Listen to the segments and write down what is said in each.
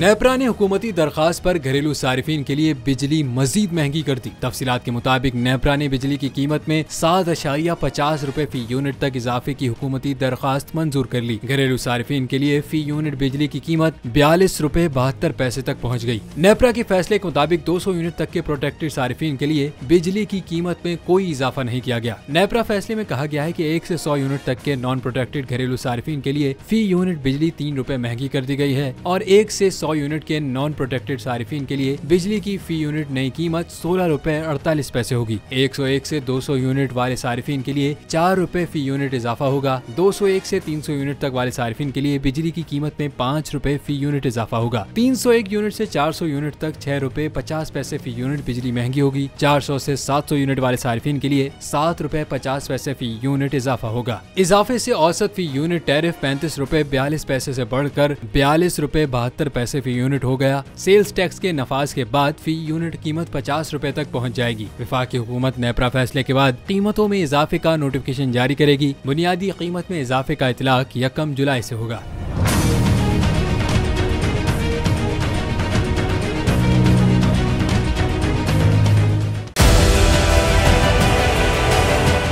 नेपरा ने हुकूमती दरखास्त पर घरेलू सारिफिन के लिए बिजली मजीद महंगी कर दी। तफसीलात के मुताबिक नेपरा ने बिजली की कीमत में 7.50 रुपए फी यूनिट तक इजाफे की हुकूमती दरखास्त मंजूर कर ली। घरेलू सारिफिन के लिए फी यूनिट बिजली की कीमत 42 रुपए 72 पैसे तक पहुँच गयी। नेपरा के फैसले के मुताबिक 200 यूनिट तक के प्रोटेक्टेड सारिफिन के लिए बिजली की कीमत में कोई इजाफा नहीं किया गया। नेपरा फैसले में कहा गया है कि 1 से 100 यूनिट तक के नॉन प्रोटेक्टेड घरेलू सारिफिन के लिए फी यूनिट बिजली 3 रुपए महंगी कर दी गई है और 1 से 100 यूनिट के नॉन प्रोटेक्टेड सारिफिन के लिए बिजली की फी यूनिट नई कीमत 16 रुपए 48 पैसे होगी। 101 से 200 यूनिट वाले सारिफिन के लिए 4 रुपए फी यूनिट इजाफा होगा। 201 से 300 यूनिट तक वाले सारिफिन के लिए बिजली की कीमत में 5 रुपए फी यूनिट इजाफा होगा। 301 यूनिट से 400 यूनिट तक 6 रुपए 50 पैसे फी यूनिट बिजली महंगी होगी। 400 से 700 यूनिट वाले सारिफिन के लिए 7 रुपए 50 पैसे फी यूनिट इजाफा होगा। इजाफे से औसत फी यूनिट टैरिफ 35 रुपए 42 पैसे से बढ़कर 42 रुपए 72 पैसे फी यूनिट हो गया। सेल्स टैक्स के नफाज के बाद फी यूनिट कीमत 50 रुपए तक पहुंच जाएगी। वफाकी हुकूमत नेपरा फैसले के बाद कीमतों में इजाफे का नोटिफिकेशन जारी करेगी। बुनियादी कीमत में इजाफे का इतलाक 1 जुलाई से होगा।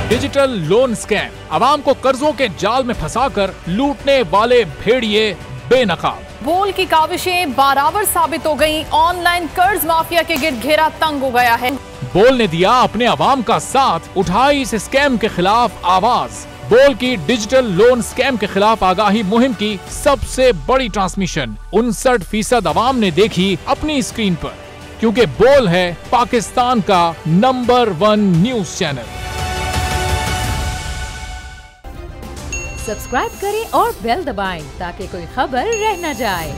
डिजिटल लोन स्कैम, आवाम को कर्जों के जाल में फंसाकर लूटने वाले भेड़िए बेनकाब। बोल की काविशें बराबर साबित हो गईं। ऑनलाइन कर्ज माफिया के गिर्द घेरा तंग हो गया है। बोल ने दिया अपने आवाम का साथ, उठाई इस स्कैम के खिलाफ आवाज। बोल की डिजिटल लोन स्कैम के खिलाफ आगाही मुहिम की सबसे बड़ी ट्रांसमिशन 59% आवाम ने देखी अपनी स्क्रीन पर, क्योंकि बोल है पाकिस्तान का नंबर 1 न्यूज चैनल। सब्सक्राइब करें और बेल दबाएं ताकि कोई खबर रह न जाए।